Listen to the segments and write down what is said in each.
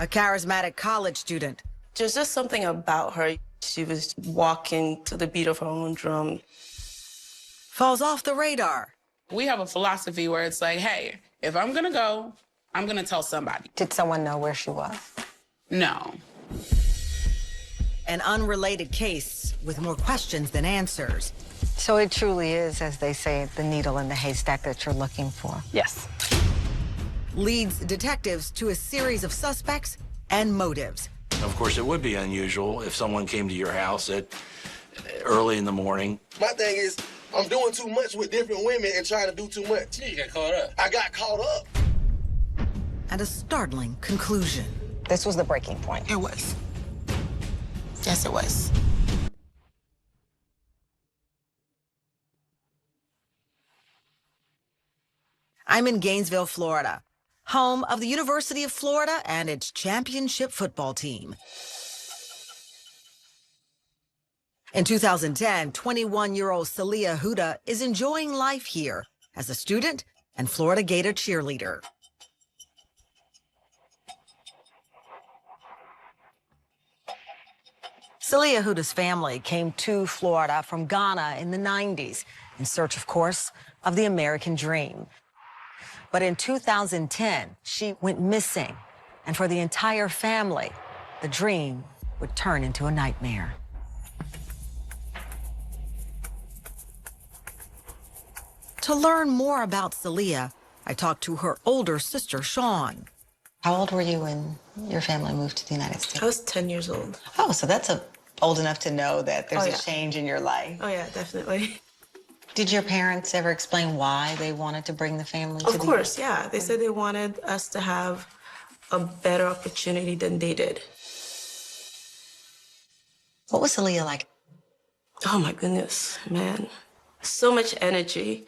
a charismatic college student. There's just something about her. She was walking to the beat of her own drum. Falls off the radar. We have a philosophy where it's like, hey, if I'm gonna go, I'm gonna tell somebody. Did someone know where she was? No. An unrelated case with more questions than answers. So it truly is, as they say, the needle in the haystack that you're looking for. Yes. Leads detectives to a series of suspects and motives. Of course, it would be unusual if someone came to your house at early in the morning. My thing is, I'm doing too much with different women and trying to do too much. You got caught up. I got caught up. And a startling conclusion. This was the breaking point. It was. Yes, it was. I'm in Gainesville, Florida, home of the University of Florida and its championship football team. In 2010, 21-year-old Celia Huda is enjoying life here as a student and Florida Gator cheerleader. Celia Huda's family came to Florida from Ghana in the 90s in search, of course, of the American dream. But in 2010, she went missing, and for the entire family, the dream would turn into a nightmare. To learn more about Celia, I talked to her older sister, Sean. How old were you when your family moved to the United States? I was 10 years old. Oh, so that's old enough to know that there's Oh, yeah. a change in your life. Oh, yeah, definitely. Did your parents ever explain why they wanted to bring the family to Of the course, yeah. They said they wanted us to have a better opportunity than they did. What was Celia like? Oh, my goodness, man. So much energy.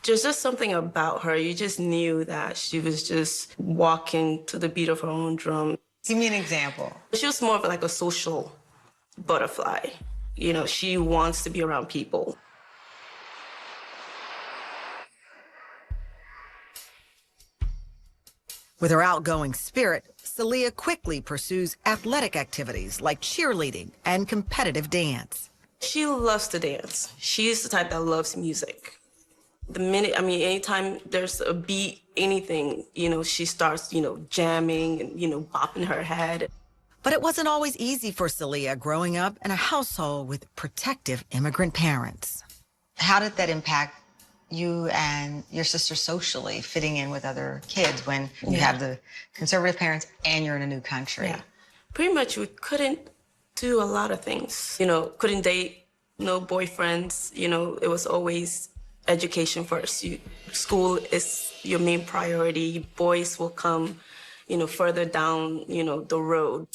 There's just something about her. You just knew that she was just walking to the beat of her own drum. Give me an example. She was more of like a social butterfly. You know, she wants to be around people. With her outgoing spirit, Celia quickly pursues athletic activities like cheerleading and competitive dance. She loves to dance. She's the type that loves music. Anytime there's a beat, anything, she starts, jamming and, bopping her head. But it wasn't always easy for Celia growing up in a household with protective immigrant parents. How did that impact you and your sister socially, fitting in with other kids when you have the conservative parents and you're in a new country? Yeah. Pretty much we couldn't do a lot of things. Couldn't date, no boyfriends. It was always education first. School is your main priority. Boys will come, further down, the road.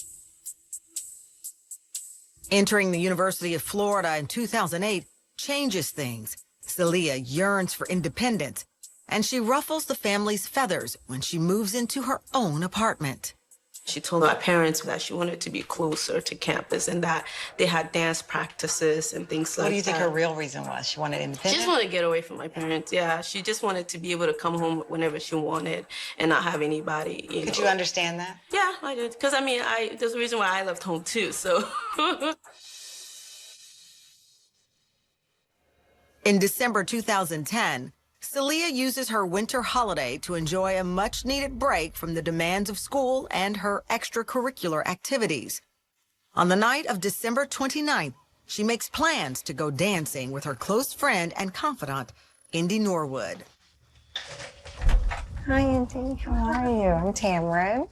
Entering the University of Florida in 2008 changes things. Celia yearns for independence, and she ruffles the family's feathers when she moves into her own apartment. She told my parents that she wanted to be closer to campus and that they had dance practices and things like that. What do you think her real reason was? She wanted She independence? just wanted to get away from my parents, yeah. She just wanted to be able to come home whenever she wanted and not have anybody, Could you understand that? Yeah, I did. Because, there's a reason why I left home, too, so. In December 2010, Celia uses her winter holiday to enjoy a much-needed break from the demands of school and her extracurricular activities. On the night of December 29th, she makes plans to go dancing with her close friend and confidant, Indy Norwood. Hi, Indy. How are you? I'm Tamara.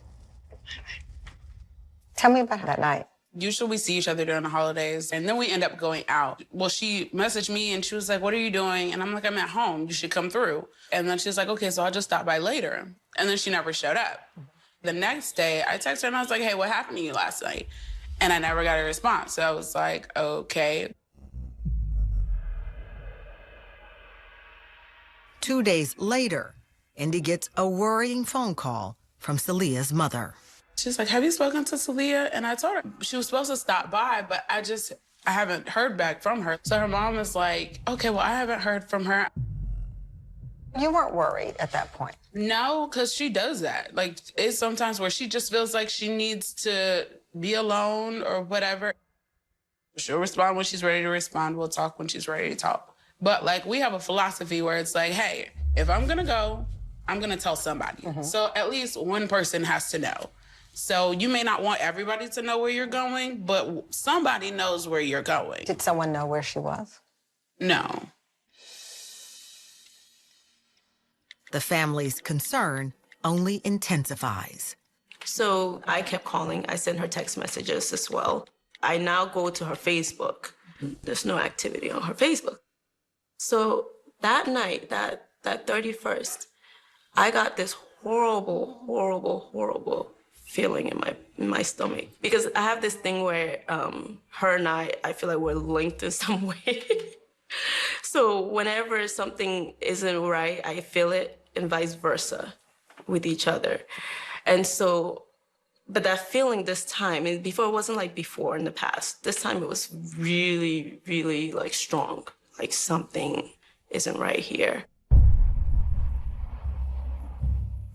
Tell me about that night. Usually we see each other during the holidays, and then we end up going out. Well, she messaged me, and she was like, what are you doing? And I'm like, I'm at home. You should come through. And then she's like, okay, so I'll just stop by later. And then she never showed up. The next day, I texted her, and I was like, hey, what happened to you last night? And I never got a response. So I was like, okay. 2 days later, Indy gets a worrying phone call from Celia's mother. She's like, have you spoken to Celia? And I told her she was supposed to stop by, but I haven't heard back from her. So her mom was like, okay, well, I haven't heard from her. You weren't worried at that point? No, because she does that. Like, it's sometimes where she just feels like she needs to be alone or whatever. She'll respond when she's ready to respond. We'll talk when she's ready to talk. But, like, we have a philosophy where it's like, hey, if I'm going to go, I'm going to tell somebody. So at least one person has to know. So you may not want everybody to know where you're going, but somebody knows where you're going. Did someone know where she was? No. The family's concern only intensifies. So I kept calling. I sent her text messages as well. I now go to her Facebook. There's no activity on her Facebook. So that night, that 31st, I got this horrible, horrible, horrible feeling in my stomach. Because I have this thing where her and I feel like we're linked in some way. So whenever something isn't right, I feel it, and vice versa with each other. And so, but that feeling this time, and before it wasn't like before in the past, this time it was really, really like strong, like something isn't right here.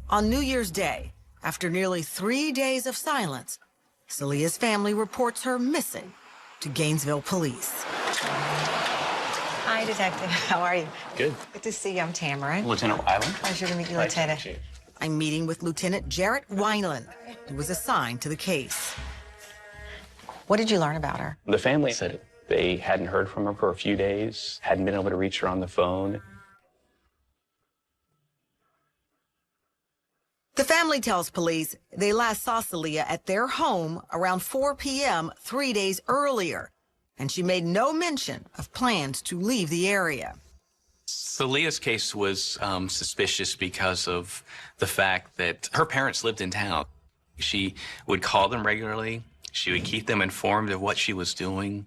On New Year's Day, after nearly 3 days of silence, Salia's family reports her missing to Gainesville police. Hi, Detective. How are you? Good. Good to see you. I'm Tamara. Lieutenant Wyland. Pleasure to meet you, Nice to Lieutenant. meet you. I'm meeting with Lieutenant Jarrett Wineland, who was assigned to the case. What did you learn about her? The family said they hadn't heard from her for a few days, hadn't been able to reach her on the phone. The family tells police they last saw Salia at their home around 4 p.m. 3 days earlier, and she made no mention of plans to leave the area. Salia's case was suspicious because of the fact that her parents lived in town. She would call them regularly. She would keep them informed of what she was doing.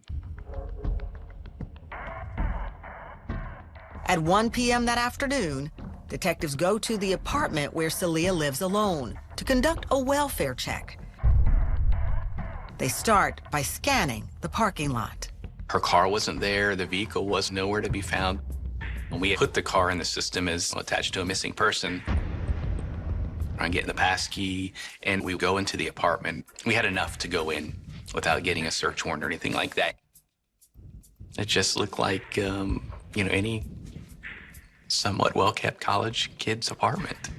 At 1 p.m. that afternoon, detectives go to the apartment where Salia lives alone to conduct a welfare check. They start by scanning the parking lot. Her car wasn't there. The vehicle was nowhere to be found. When we put the car in the system as attached to a missing person, I'm getting the pass key, and we go into the apartment. We had enough to go in without getting a search warrant or anything like that. It just looked like, any somewhat well-kept college kid's apartment.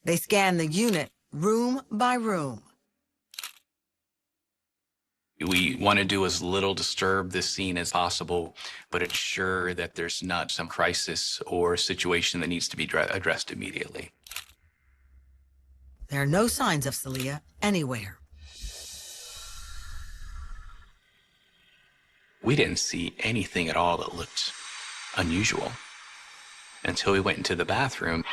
They scan the unit room by room. We want to do as little disturb this scene as possible, but ensure that there's not some crisis or situation that needs to be addressed immediately. There are no signs of Salia anywhere. We didn't see anything at all that looked unusual until we went into the bathroom.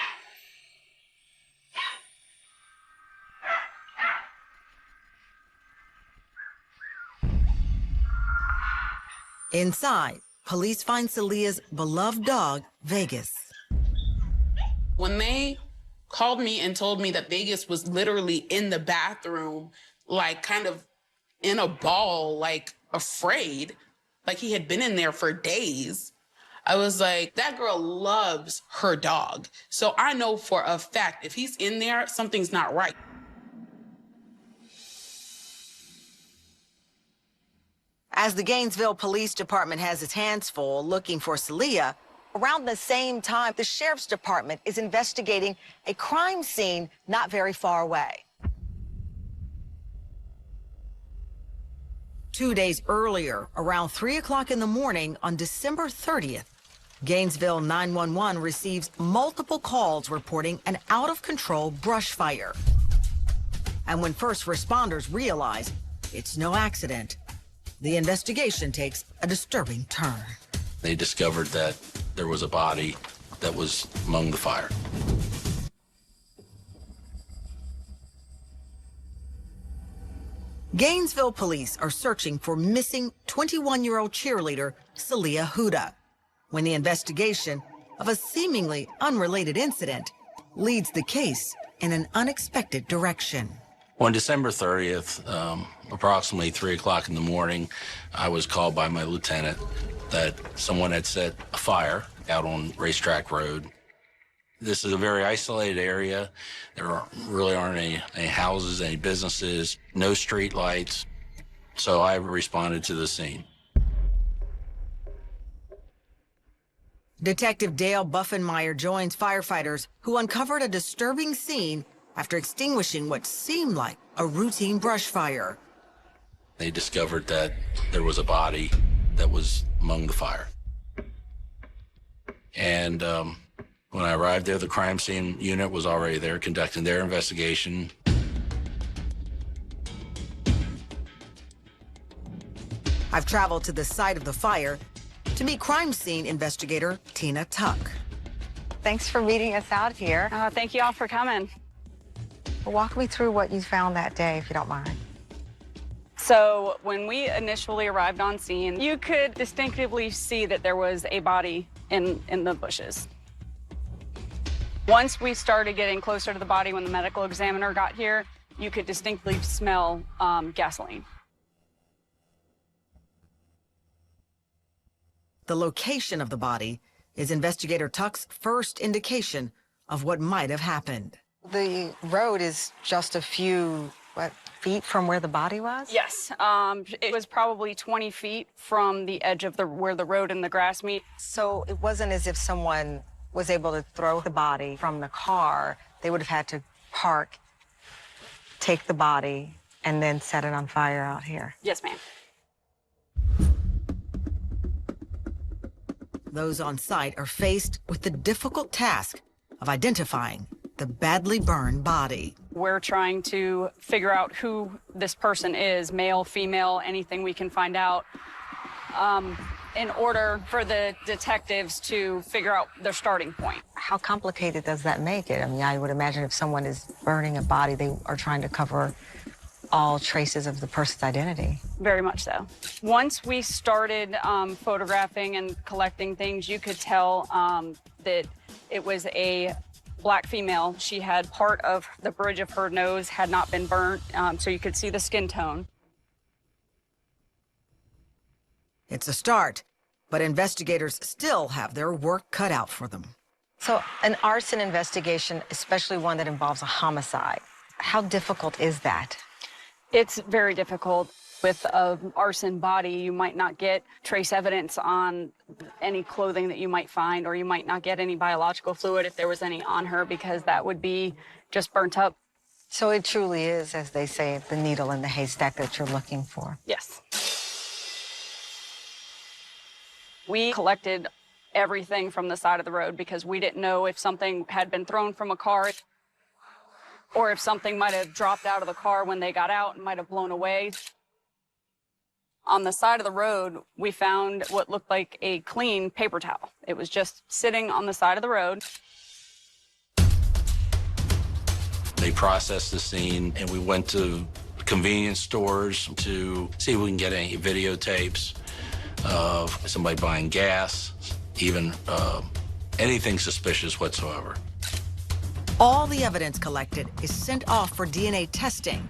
Inside, police find Salia's beloved dog, Vegas. When they called me and told me that Vegas was literally in the bathroom, like kind of in a ball, like afraid, like he had been in there for days, I was like, that girl loves her dog. So I know for a fact, if he's in there, something's not right. As the Gainesville Police Department has its hands full looking for Salia, around the same time, the Sheriff's Department is investigating a crime scene not very far away. 2 days earlier, around 3 o'clock in the morning on December 30th, Gainesville 911 receives multiple calls reporting an out-of-control brush fire. And when first responders realize it's no accident, the investigation takes a disturbing turn. They discovered that there was a body that was among the fire. Gainesville police are searching for missing 21-year-old cheerleader Salia Huda when the investigation of a seemingly unrelated incident leads the case in an unexpected direction. On December 30th, approximately 3 o'clock in the morning, I was called by my lieutenant that someone had set a fire out on Racetrack Road. This is a very isolated area. Really aren't any houses, any businesses, no street lights. So I responded to the scene. Detective Dale Buffenmeyer joins firefighters who uncovered a disturbing scene after extinguishing what seemed like a routine brush fire. They discovered that there was a body that was among the fire. And when I arrived there, the crime scene unit was already there conducting their investigation. I've traveled to the site of the fire to meet crime scene investigator Tina Tuck. Thanks for meeting us out here. Thank you all for coming. Walk me through what you found that day, if you don't mind. So when we initially arrived on scene, you could distinctively see that there was a body in the bushes. Once we started getting closer to the body, when the medical examiner got here, you could distinctly smell gasoline. The location of the body is investigator Tuck's first indication of what might have happened. The road is just a few, feet from where the body was? Yes, it was probably 20 feet from the edge of where the road and the grass meet. So it wasn't as if someone was able to throw the body from the car. They would have had to park, take the body, and then set it on fire out here. Yes, ma'am. Those on site are faced with the difficult task of identifying the badly burned body. We're trying to figure out who this person is, male, female, anything we can find out, in order for the detectives to figure out their starting point. How complicated does that make it? I mean, I would imagine if someone is burning a body, they are trying to cover all traces of the person's identity. Very much so. Once we started photographing and collecting things, you could tell that it was a Black female. She had part of the bridge of her nose had not been burnt, so you could see the skin tone. It's a start, but investigators still have their work cut out for them. So an arson investigation, especially one that involves a homicide, how difficult is that? It's very difficult. With an arson body, you might not get trace evidence on any clothing that you might find, or you might not get any biological fluid if there was any on her, because that would be just burnt up. So it truly is, as they say, the needle in the haystack that you're looking for. Yes. We collected everything from the side of the road because we didn't know if something had been thrown from a car or if something might have dropped out of the car when they got out and might have blown away. On the side of the road, we found what looked like a clean paper towel. It was just sitting on the side of the road. They processed the scene, and we went to convenience stores to see if we can get any videotapes of somebody buying gas, even anything suspicious whatsoever. All the evidence collected is sent off for DNA testing,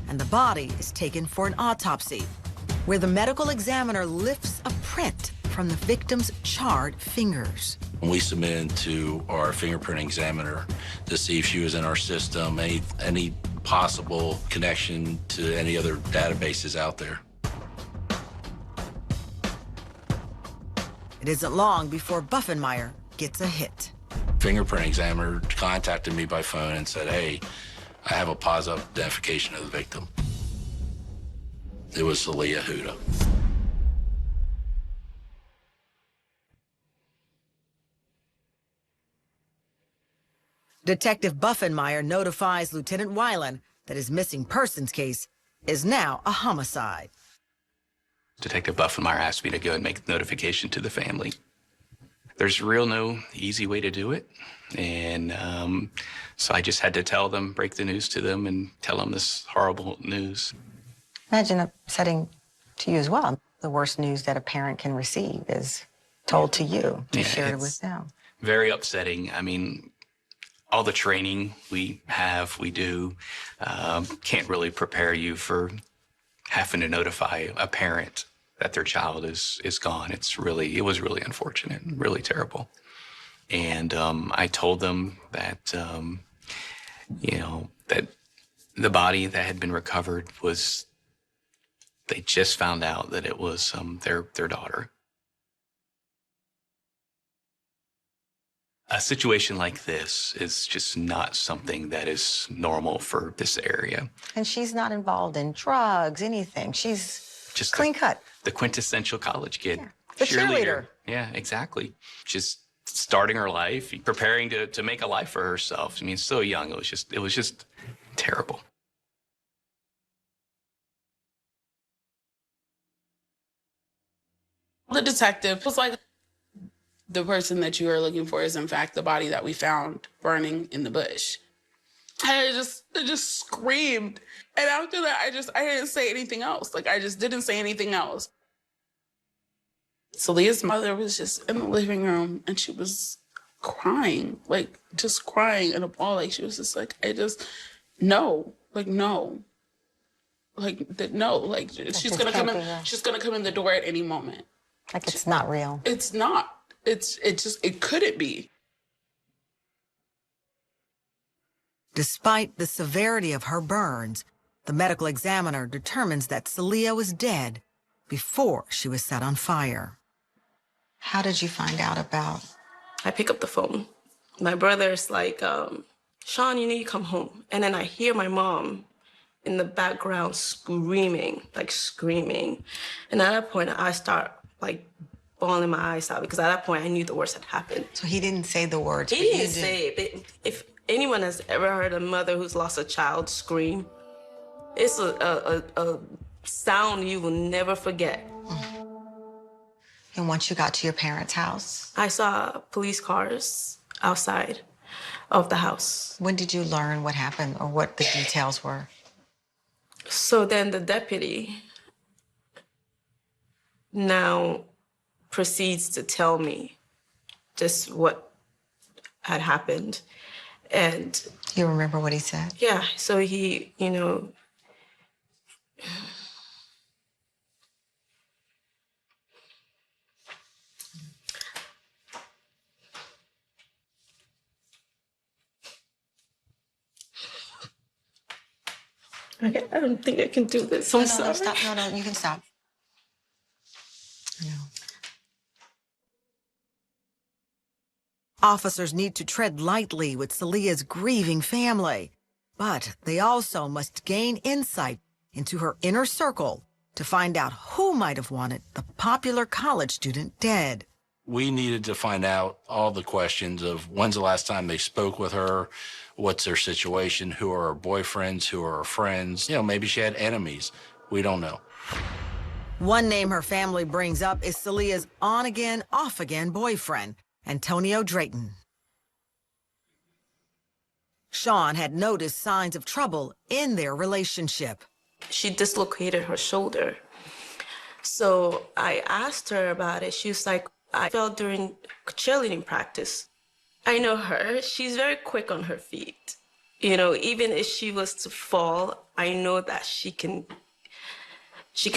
and the body is taken for an autopsy, where the medical examiner lifts a print from the victim's charred fingers. We submitted to our fingerprint examiner to see if she was in our system, any possible connection to any other databases out there. It isn't long before Buffenmeyer gets a hit. Fingerprint examiner contacted me by phone and said, hey, I have a positive identification of the victim. It was Celia Huda. Detective Buffenmeyer notifies Lieutenant Weiland that his missing persons case is now a homicide. Detective Buffenmeyer asked me to go and make the notification to the family. There's no easy way to do it. And so I just had to tell them, break the news to them and tell them this horrible news. Imagine upsetting to you as well. The worst news that a parent can receive is told to you. You shared it with them. Very upsetting. I mean, all the training we do, can't really prepare you for having to notify a parent that their child is gone. It was really unfortunate, really terrible. And I told them that, that the body that had been recovered was, they just found out that it was their daughter. A situation like this is just not something that is normal for this area. And she's not involved in drugs, anything. She's Just clean cut. The quintessential college kid. Yeah. The cheerleader. Yeah, exactly. Just starting her life, preparing to make a life for herself. I mean, so young. It was just terrible. The detective was like, the person that you are looking for is in fact the body that we found burning in the bush. I just screamed. And after that, I didn't say anything else. Like, I just didn't say anything else. So Leah's mother was just in the living room and she was crying, like just crying in a ball. Like, she was just like, no, like, no. Like, no, like, she's gonna come in, she's gonna come in the door at any moment. Like, it's not real. It's not. It couldn't be. Despite the severity of her burns, the medical examiner determines that Celia was dead before she was set on fire. How did you find out about? I pick up the phone. My brother's like, Sean, you need to come home. And then I hear my mom in the background screaming. And at that point, I start like bawling my eyes out because at that point I knew the worst had happened. So he didn't say the words. He didn't say it. If anyone has ever heard a mother who's lost a child scream, it's a sound you will never forget. And once you got to your parents' house? I saw police cars outside of the house. When did you learn what happened or what the details were? So then the deputy now proceeds to tell me just what had happened. And you remember what he said? Yeah, so he, Okay, I don't think I can do this. I'm sorry. No, stop. No, you can stop. No. Officers need to tread lightly with Celia's grieving family, but they also must gain insight into her inner circle to find out who might have wanted the popular college student dead. We needed to find out all the questions of when's the last time they spoke with her, what's their situation, who are her boyfriends, who are her friends. Maybe she had enemies. We don't know. One name her family brings up is Celia's on-again, off-again boyfriend, Antonio Drayton. Sean had noticed signs of trouble in their relationship. She dislocated her shoulder. So I asked her about it. She was like, I fell during cheerleading practice. I know her. She's very quick on her feet. Even if she was to fall, I know that she can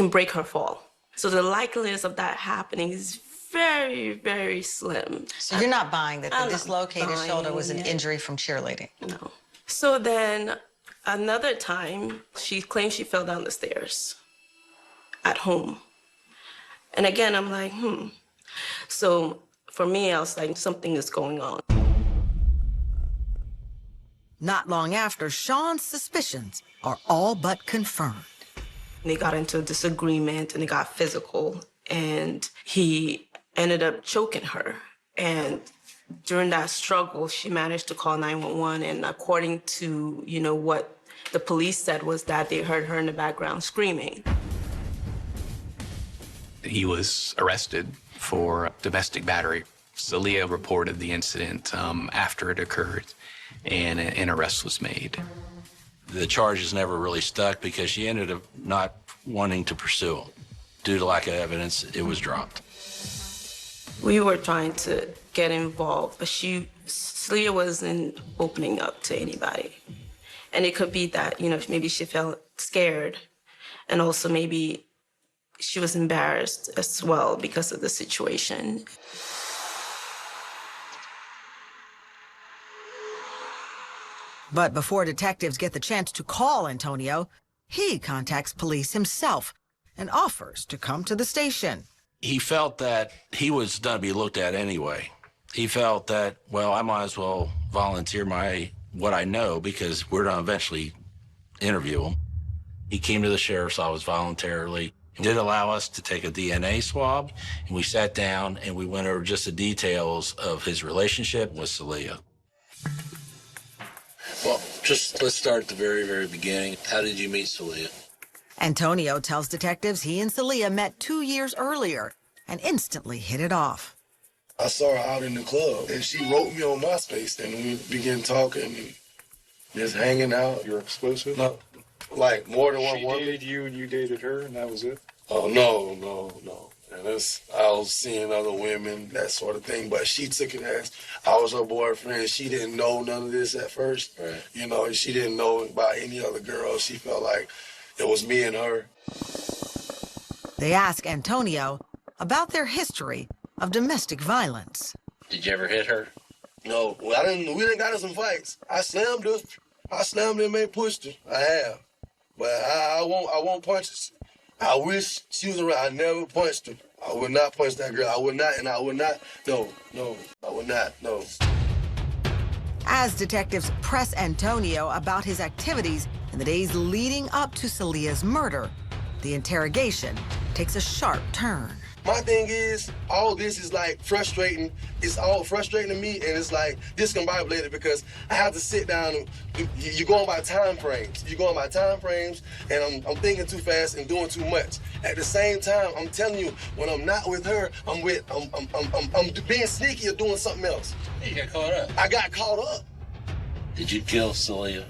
break her fall. So the likeliness of that happening is very, very slim. So you're not buying that the dislocated shoulder was an injury from cheerleading? No. So then another time, she claimed she fell down the stairs at home. And again, I'm like, So for me, I was like, something is going on. Not long after, Sean's suspicions are all but confirmed. They got into a disagreement and it got physical, and he ended up choking her. And during that struggle, she managed to call 911, and according to, what the police said was that they heard her in the background screaming. He was arrested for domestic battery. Celia reported the incident after it occurred, and an arrest was made. The charges never really stuck because she ended up not wanting to pursue them. Due to lack of evidence, it was dropped. We were trying to get involved, but Celia wasn't opening up to anybody. And it could be that, maybe she felt scared, and also maybe she was embarrassed as well because of the situation. But before detectives get the chance to call Antonio, he contacts police himself and offers to come to the station. He felt that he was going to be looked at anyway. He felt that, well, I might as well volunteer what I know because we're going to eventually interview him. He came to the sheriff's office voluntarily. He did allow us to take a DNA swab, and we sat down and we went over just the details of his relationship with Celia. Well, let's start at the very, very beginning. How did you meet Celia? Antonio tells detectives he and Celia met 2 years earlier and instantly hit it off. I saw her out in the club, and she wrote me on MySpace, and we began talking and just hanging out. You're exclusive? No, like more than one woman. She dated you and you dated her, and that was it? Oh, no. And I was seeing other women, that sort of thing, but she took it as I was her boyfriend. She didn't know none of this at first. Right. You know, she didn't know about any other girl. She felt like it was me and her. They ask Antonio about their history of domestic violence. Did you ever hit her? No, we didn't got in some fights. I slammed her and made pushed her. I have. But I won't punch her. I wish she was around. I never punched her. I would not punch that girl. I would not. No, I would not, no. As detectives press Antonio about his activities in the days leading up to Celia's murder, the interrogation takes a sharp turn. My thing is, all this is like frustrating. It's all frustrating to me, and it's like discombobulated because I have to sit down and you're going by time frames. You're going by time frames, and I'm thinking too fast and doing too much. At the same time, I'm telling you, when I'm not with her, I'm being sneaky or doing something else. You got caught up. I got caught up. Did you kill Celia?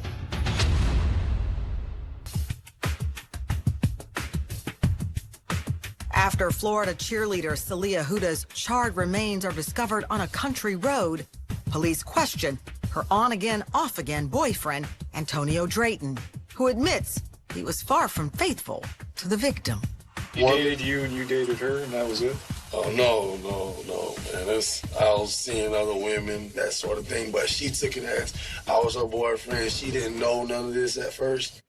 After Florida cheerleader Celia Huda's charred remains are discovered on a country road, police question her on-again, off-again boyfriend, Antonio Drayton, who admits he was far from faithful to the victim. He dated you and you dated her, and that was it? Oh, no. And I was seeing other women, that sort of thing, but she took it as I was her boyfriend. She didn't know none of this at first.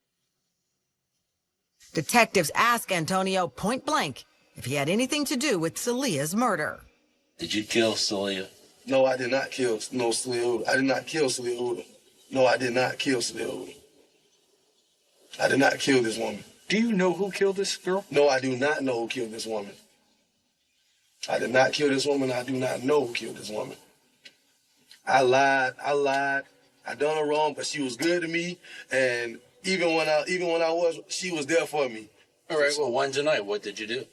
Detectives ask Antonio point blank if he had anything to do with Celia's murder. Did you kill Celia? No, I did not kill Celia Huda. I did not kill Celia Huda. No, I did not kill Celia Huda. I did not kill this woman. Do you know who killed this girl? No, I do not know who killed this woman. I did not kill this woman. I do not know who killed this woman. I lied. I done her wrong, but she was good to me, and even when I was, she was there for me. All right, well, Wednesday night, what did you do?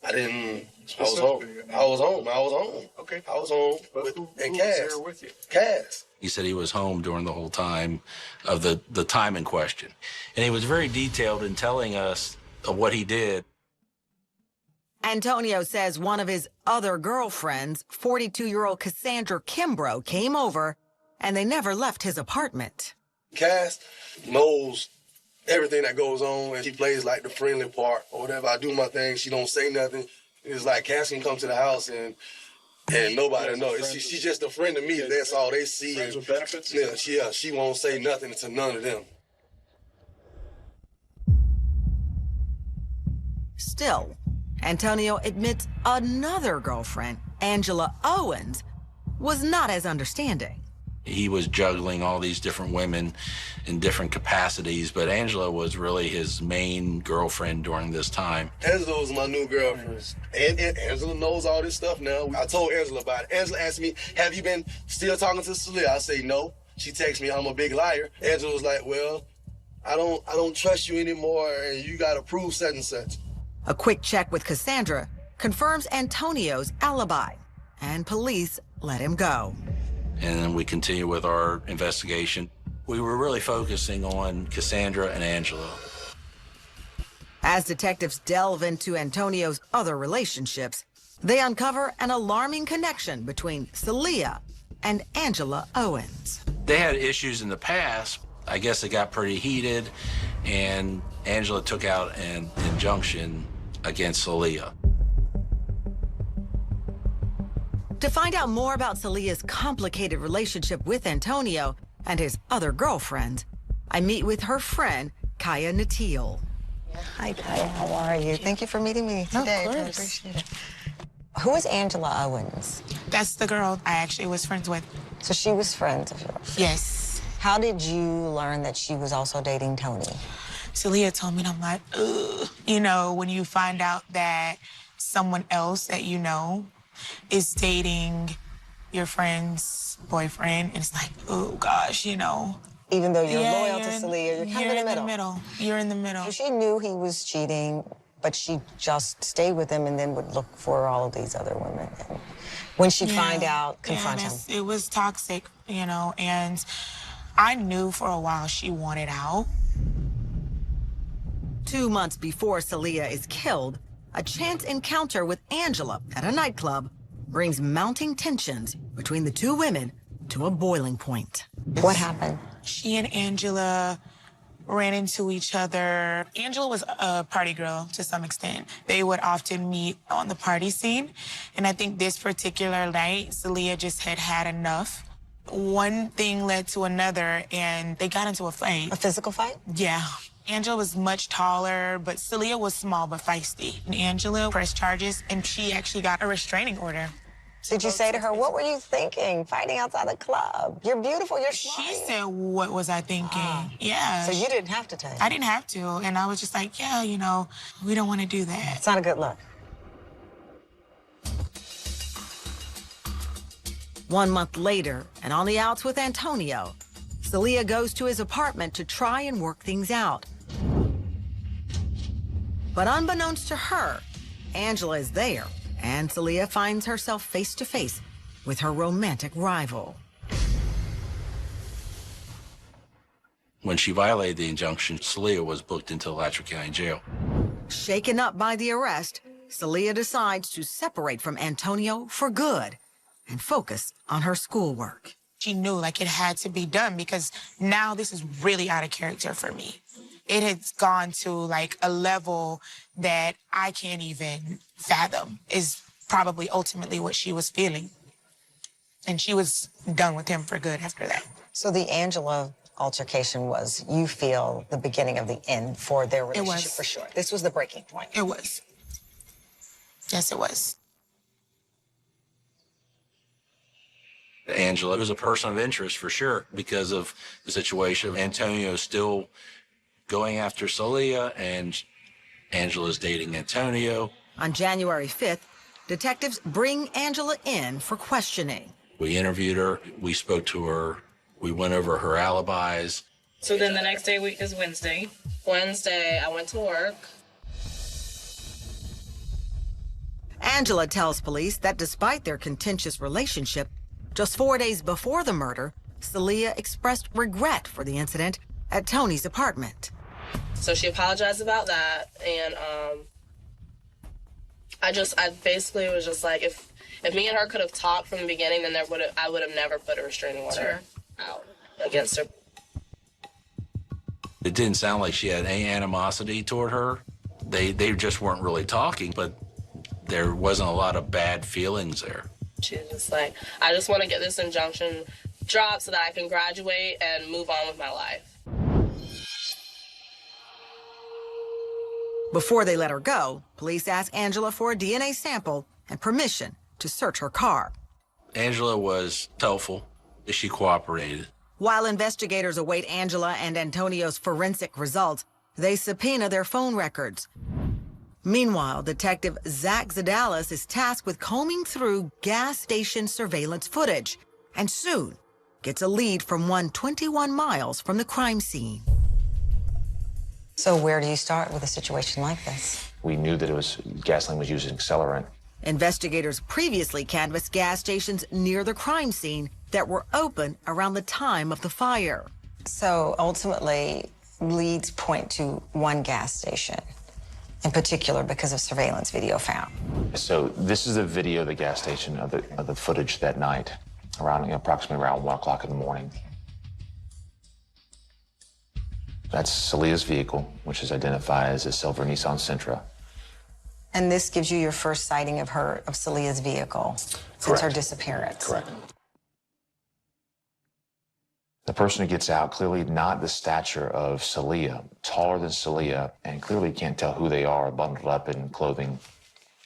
I was home. Okay. I was home Who Cass. was there with you? Cass. He said he was home during the whole time of the time in question. And he was very detailed in telling us of what he did. Antonio says one of his other girlfriends, 42-year-old Cassandra Kimbrough, came over and they never left his apartment. Cass knows everything that goes on, and she plays like the friendly part or whatever. I do my thing, she don't say nothing. It's like Cass can come to the house and nobody knows. She's just a friend to me. That's all they see. Friends with benefits? Yeah, she won't say nothing to none of them. Still, Antonio admits another girlfriend, Angela Owens, was not as understanding. He was juggling all these different women in different capacities, but Angela was really his main girlfriend during this time. Angela was my new girlfriend. And Angela knows all this stuff now. I told Angela about it. Angela asked me, have you been still talking to Celia? I say, no. She texts me, I'm a big liar. Angela was like, well, I don't trust you anymore, and you got to prove such and such. A quick check with Cassandra confirms Antonio's alibi, and police let him go. And then we continue with our investigation. We were really focusing on Cassandra and Angela. As detectives delve into Antonio's other relationships, they uncover an alarming connection between Celia and Angela Owens. They had issues in the past. I guess it got pretty heated, and Angela took out an injunction against Celia. To find out more about Celia's complicated relationship with Antonio and his other girlfriend, I meet with her friend, Kaya Natil. Hi, Kaya. How are you? Thank you for meeting me today. I really appreciate it. Who is Angela Owens? That's the girl I actually was friends with. So she was friends of yours? Yes. How did you learn that she was also dating Tony? Celia told me, and I'm like, ugh. You know, when you find out that someone else that you know is dating your friend's boyfriend, and it's like, oh gosh, you know. Even though you're loyal to Celia, you're kind of in the middle. You're in the middle. So she knew he was cheating, but she just stayed with him and then would look for all of these other women. And when she'd find out, confront him. It was toxic, you know, and I knew for a while she wanted out. 2 months before Celia is killed, a chance encounter with Angela at a nightclub brings mounting tensions between the two women to a boiling point. What happened? She and Angela ran into each other. Angela was a party girl to some extent. They would often meet on the party scene. And I think this particular night, Celia just had had enough. One thing led to another, and they got into a fight. A physical fight? Yeah. Angela was much taller, but Celia was small but feisty. And Angela pressed charges, and she actually got a restraining order. Did you say to her, what were you thinking, fighting outside the club? You're beautiful, you're smart. She said, what was I thinking? Yeah. So you didn't have to tell. I didn't have to, and I was just like, yeah, you know, we don't want to do that. It's not a good look. 1 month later, and on the outs with Antonio, Celia goes to his apartment to try and work things out. But unbeknownst to her, Angela is there, and Celia finds herself face to face with her romantic rival. When she violated the injunction, Celia was booked into Alachua County Jail. Shaken up by the arrest, Celia decides to separate from Antonio for good and focus on her schoolwork. She knew, like, it had to be done because now this is really out of character for me. It has gone to, like, a level that I can't even fathom is probably ultimately what she was feeling. And she was done with him for good after that. So the Angela altercation was, you feel, the beginning of the end for their relationship for sure. This was the breaking point. It was. Yes, it was. Angela was a person of interest for sure because of the situation. Antonio's still going after Celia, and Angela's dating Antonio. On January 5th, detectives bring Angela in for questioning. We interviewed her, we spoke to her, we went over her alibis. So then the next day is Wednesday. Wednesday, I went to work. Angela tells police that despite their contentious relationship, just 4 days before the murder, Celia expressed regret for the incident at Tony's apartment. So she apologized about that, and I basically was just like, if me and her could have talked from the beginning, then I would have never put a restraining order out against her. It didn't sound like she had any animosity toward her. They just weren't really talking, but there wasn't a lot of bad feelings there. She was just like, I just want to get this injunction dropped so that I can graduate and move on with my life. Before they let her go, police ask Angela for a DNA sample and permission to search her car. Angela was helpful. She cooperated. While investigators await Angela and Antonio's forensic results, they subpoena their phone records. Meanwhile, Detective Zach Zadalis is tasked with combing through gas station surveillance footage and soon gets a lead from one 21 miles from the crime scene. So where do you start with a situation like this? We knew that gasoline was used as an accelerant. Investigators previously canvassed gas stations near the crime scene that were open around the time of the fire. So ultimately, leads point to one gas station in particular because of surveillance video found. So this is a video of the gas station of the footage that night, approximately around 1 o'clock in the morning. That's Celia's vehicle, which is identified as a silver Nissan Sentra. And this gives you your first sighting of Celia's vehicle since her disappearance. Correct. person who gets out, clearly not the stature of Celia, taller than Celia, and clearly can't tell who they are, bundled up in clothing.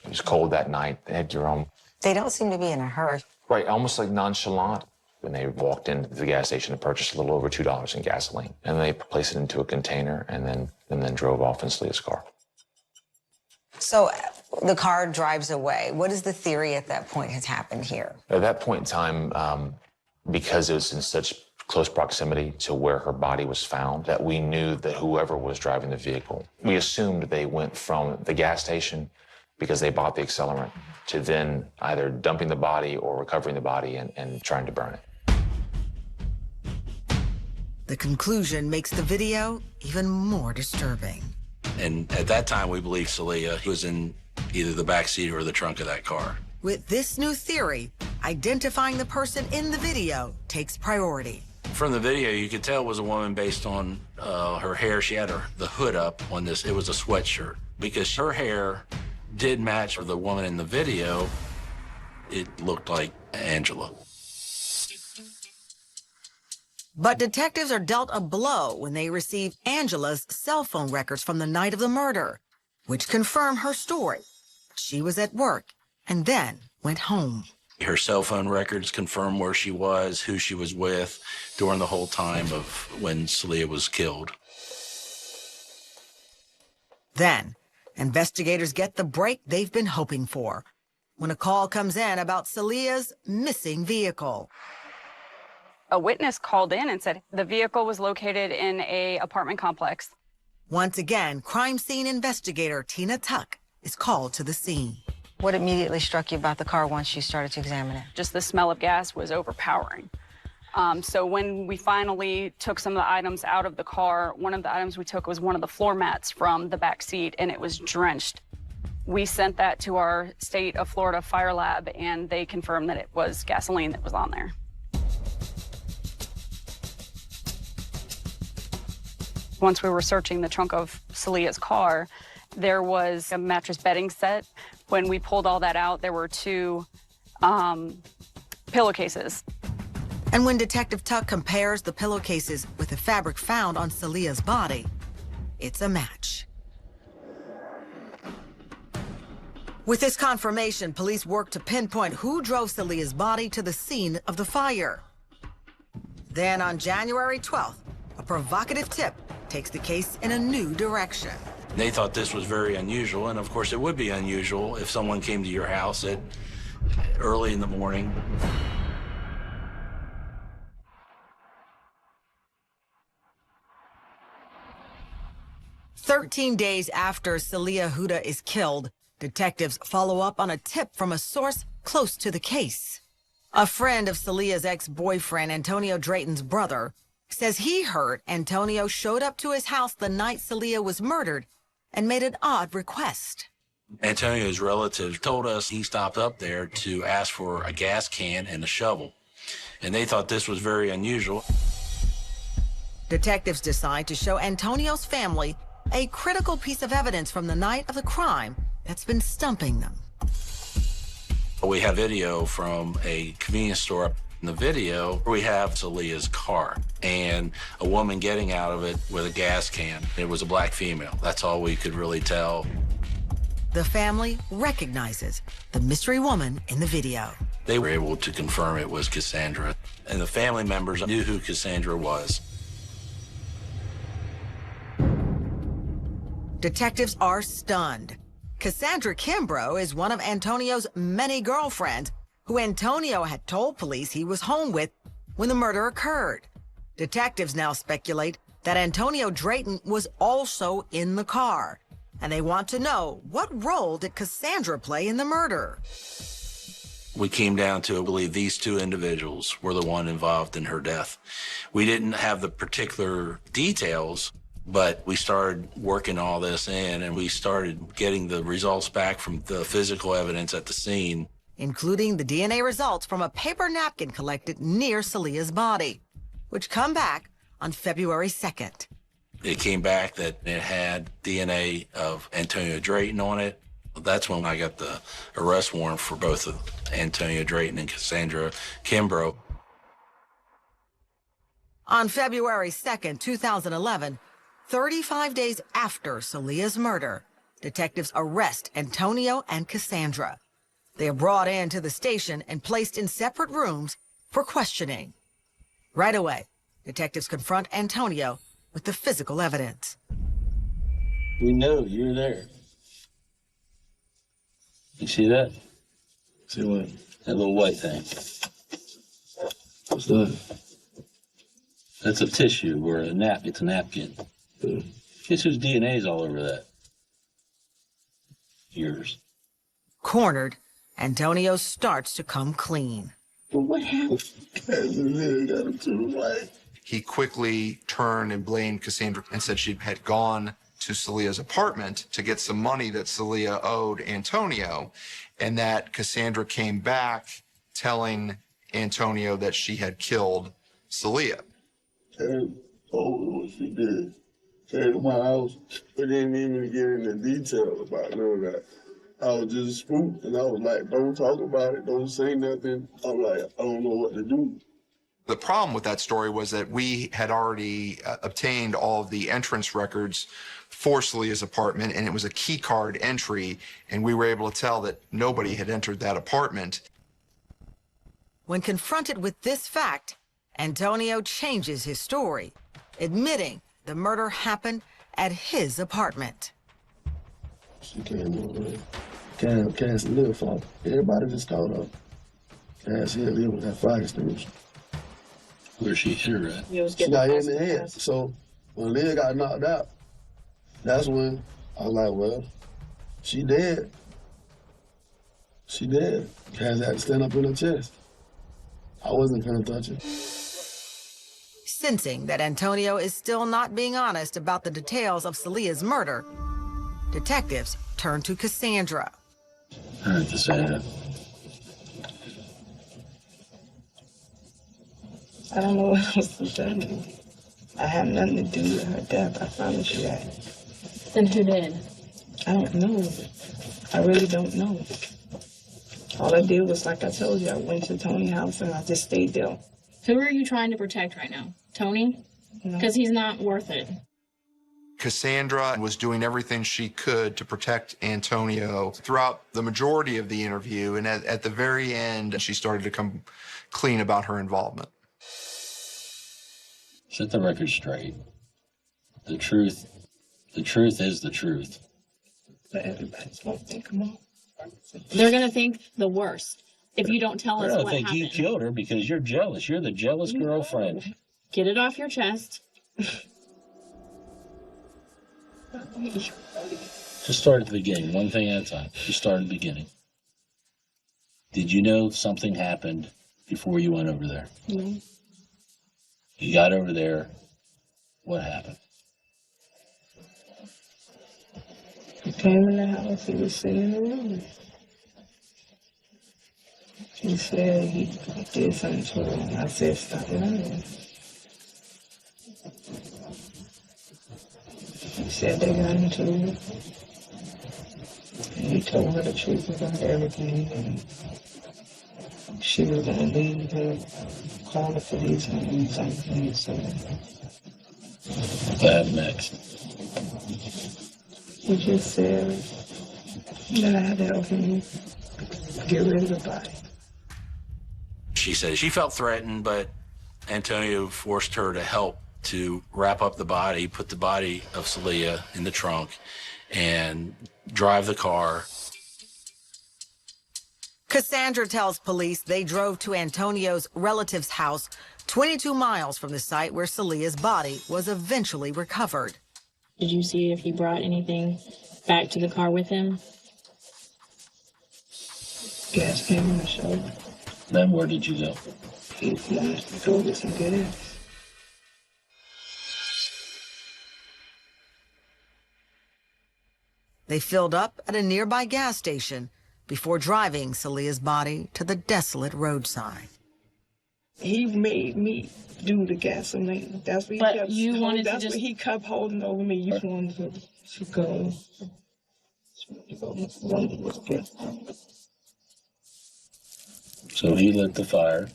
It was cold that night. They had your own. They don't seem to be in a hurry. Right, almost like nonchalant. When they walked into the gas station and purchased a little over $2 in gasoline. And they placed it into a container and then drove off in Celia's car. So the car drives away. What is the theory at that point has happened here? At that point in time, because it was in such close proximity to where her body was found, that we knew that whoever was driving the vehicle, we assumed they went from the gas station because they bought the accelerant to then either dumping the body or recovering the body and trying to burn it. The conclusion makes the video even more disturbing. And at that time, we believed Celia was in either the back seat or the trunk of that car. With this new theory, identifying the person in the video takes priority. From the video, you could tell it was a woman based on her hair. She had the hood up on this. It was a sweatshirt. Because her hair did match the woman in the video, it looked like Angela. But detectives are dealt a blow when they receive Angela's cell phone records from the night of the murder, which confirm her story. She was at work and then went home. Her cell phone records confirm where she was, who she was with during the whole time of when Celia was killed. Then, investigators get the break they've been hoping for when a call comes in about Celia's missing vehicle. A witness called in and said the vehicle was located in an apartment complex. Once again, crime scene investigator Tina Tuck is called to the scene. What immediately struck you about the car once you started to examine it? Just the smell of gas was overpowering. So when we finally took some of the items out of the car, one of the items we took was one of the floor mats from the back seat, and it was drenched. We sent that to our state of Florida fire lab, and they confirmed that it was gasoline that was on there. Once we were searching the trunk of Celia's car, there was a mattress bedding set. When we pulled all that out, there were two pillowcases. And when Detective Tuck compares the pillowcases with the fabric found on Celia's body, it's a match. With this confirmation, police work to pinpoint who drove Celia's body to the scene of the fire. Then on January 12th, a provocative tip takes the case in a new direction. They thought this was very unusual, and of course it would be unusual if someone came to your house at early in the morning. "13 days after Celia Huda is killed, detectives follow up on a tip from a source close to the case. A friend of Celia's ex-boyfriend, Antonio Drayton's brother, says he heard Antonio showed up to his house the night Celia was murdered and made an odd request. Antonio's relatives told us he stopped up there to ask for a gas can and a shovel, and they thought this was very unusual. Detectives decide to show Antonio's family a critical piece of evidence from the night of the crime that's been stumping them. We have video from a convenience store. In the video, we have Celia's car and a woman getting out of it with a gas can. It was a black female. That's all we could really tell. The family recognizes the mystery woman in the video. They were able to confirm it was Cassandra, and the family members knew who Cassandra was. Detectives are stunned. Cassandra Kimbrough is one of Antonio's many girlfriends who Antonio had told police he was home with when the murder occurred. Detectives now speculate that Antonio Drayton was also in the car, and they want to know what role did Cassandra play in the murder. We came down to, I believe, these two individuals were the one involved in her death. We didn't have the particular details, but we started working all this in, and we started getting the results back from the physical evidence at the scene, including the DNA results from a paper napkin collected near Celia's body, which come back on February 2nd. It came back that it had DNA of Antonio Drayton on it. That's when I got the arrest warrant for both of Antonio Drayton and Cassandra Kimbrough. On February 2nd, 2011, 35 days after Salia's murder, detectives arrest Antonio and Cassandra. They are brought into the station and placed in separate rooms for questioning. Right away, detectives confront Antonio with the physical evidence. We know you're there. You see that? See what? That little white thing. What's that? That's a tissue or a nap. It's a napkin. Guess whose DNA's all over that? Yours. Cornered, Antonio starts to come clean. But what happened? Got him to the right. He quickly turned and blamed Cassandra and said she had gone to Salia's apartment to get some money that Salia owed Antonio, and that Cassandra came back telling Antonio that she had killed Salia. And what she did. Came to my house, but didn't even get into detail about none of that. I was just spooked, and I was like, don't talk about it, don't say nothing. I'm like, I don't know what to do. The problem with that story was that we had already obtained all of the entrance records for Salia's apartment, and it was a key card entry, and we were able to tell that nobody had entered that apartment. When confronted with this fact, Antonio changes his story, admitting the murder happened at his apartment. She came over there. Cass lived for everybody just thought of. Cass here lived with that fire extinguisher. Where's she here at? She got hit in the head. So when Leah got knocked out, that's when I was like, well, she dead. She dead. Cass had to stand up in her chest. I wasn't gonna touch her. Sensing that Antonio is still not being honest about the details of Salia's murder, detectives turn to Cassandra. All right, Cassandra. I don't know what else to tell you. I have nothing to do with her death. I promise you that. Then who did? I don't know. I really don't know. All I did was, like I told you, I went to Tony's house and I just stayed there. Who are you trying to protect right now? Tony? Because he's not worth it. Cassandra was doing everything she could to protect Antonio throughout the majority of the interview, and at the very end, she started to come clean about her involvement. Set the record straight. The truth is the truth. But everybody's gonna think I'm wrong. They're going to think the worst if you don't tell us I what don't think happened. you killed her because you're jealous. You're the jealous girlfriend. Get it off your chest. Just start at the beginning, one thing at a time. Just start at the beginning. Did you know something happened before you went over there? No. You got over there. What happened? He came in the house, he was sitting in the room. He said he did something to her. I said, stop lying. He said they got into it. And he told her the truth about everything. And she was going to leave her, call the police and do something. So What happened next? he just said that I had to help him get rid of the body. She said she felt threatened, but Antonio forced her to help to wrap up the body, put the body of Salia in the trunk, and drive the car. Cassandra tells police they drove to Antonio's relative's house 22 miles from the site where Salia's body was eventually recovered. Did you see if he brought anything back to the car with him? Gas came in the shoulder. Then where did you go? He wanted to go get some gas. They filled up at a nearby gas station before driving Salia's body to the desolate roadside. He made me do the gasoline. That's what he But kept you holding. wanted to That's just- what he kept holding over me. You wanted to go. So he lit the fire.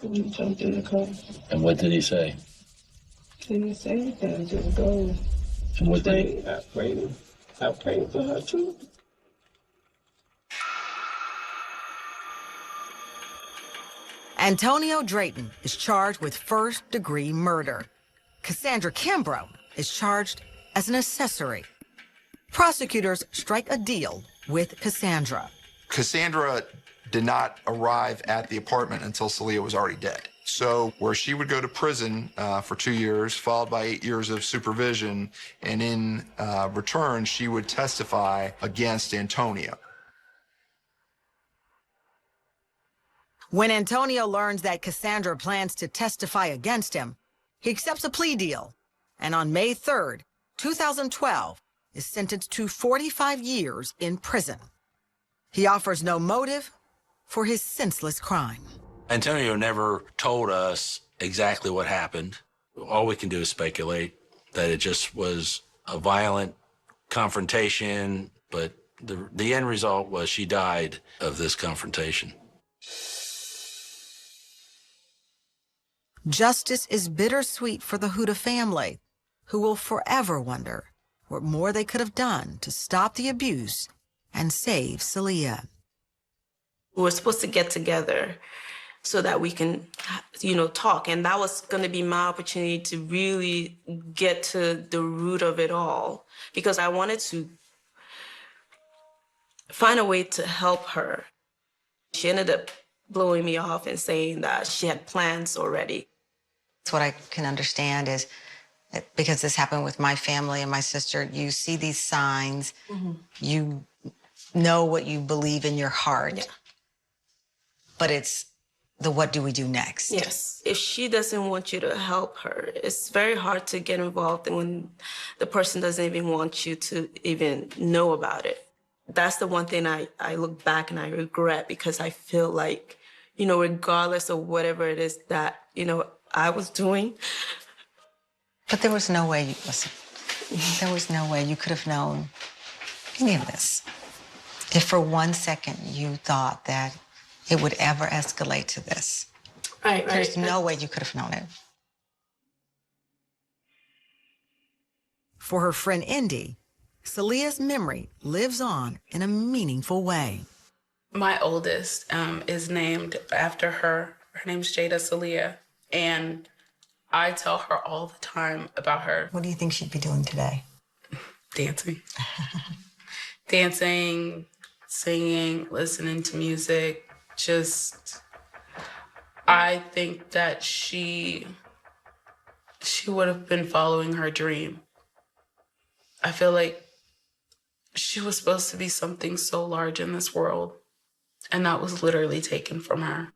And we jumped in the car. And what did he say? Didn't say anything, just go. And what did he? I prayed for her too. Antonio Drayton is charged with first-degree murder. Cassandra Kimbrough is charged as an accessory. Prosecutors strike a deal with Cassandra. Cassandra did not arrive at the apartment until Celia was already dead. So where she would go to prison for 2 years, followed by 8 years of supervision, and in return, she would testify against Antonio. When Antonio learns that Cassandra plans to testify against him, he accepts a plea deal, and on May 3rd, 2012, is sentenced to 45 years in prison. He offers no motive for his senseless crime. Antonio never told us exactly what happened. All we can do is speculate that it just was a violent confrontation, but the end result was she died of this confrontation. Justice is bittersweet for the Huda family, who will forever wonder what more they could have done to stop the abuse and save Celia. We were supposed to get together so that we can, talk. And that was going to be my opportunity to really get to the root of it all, because I wanted to find a way to help her. She ended up blowing me off and saying that she had plans already. What I can understand is that because this happened with my family and my sister, you see these signs, you know what you believe in your heart, but it's the what do we do next? Yes. If she doesn't want you to help her, it's very hard to get involved when the person doesn't even want you to even know about it. That's the one thing I look back and I regret, because I feel like, regardless of whatever it is that, I was doing. But there was no way, there was no way you could have known any of this. If for 1 second you thought that it would ever escalate to this. Right. There's no way you could have known it. For her friend Indy, Celia's memory lives on in a meaningful way. My oldest is named after her. Her name's Jada Celia. And I tell her all the time about her. What do you think she'd be doing today? Dancing. Dancing, singing, listening to music. I think that she would have been following her dream. I feel like she was supposed to be something so large in this world, and that was literally taken from her.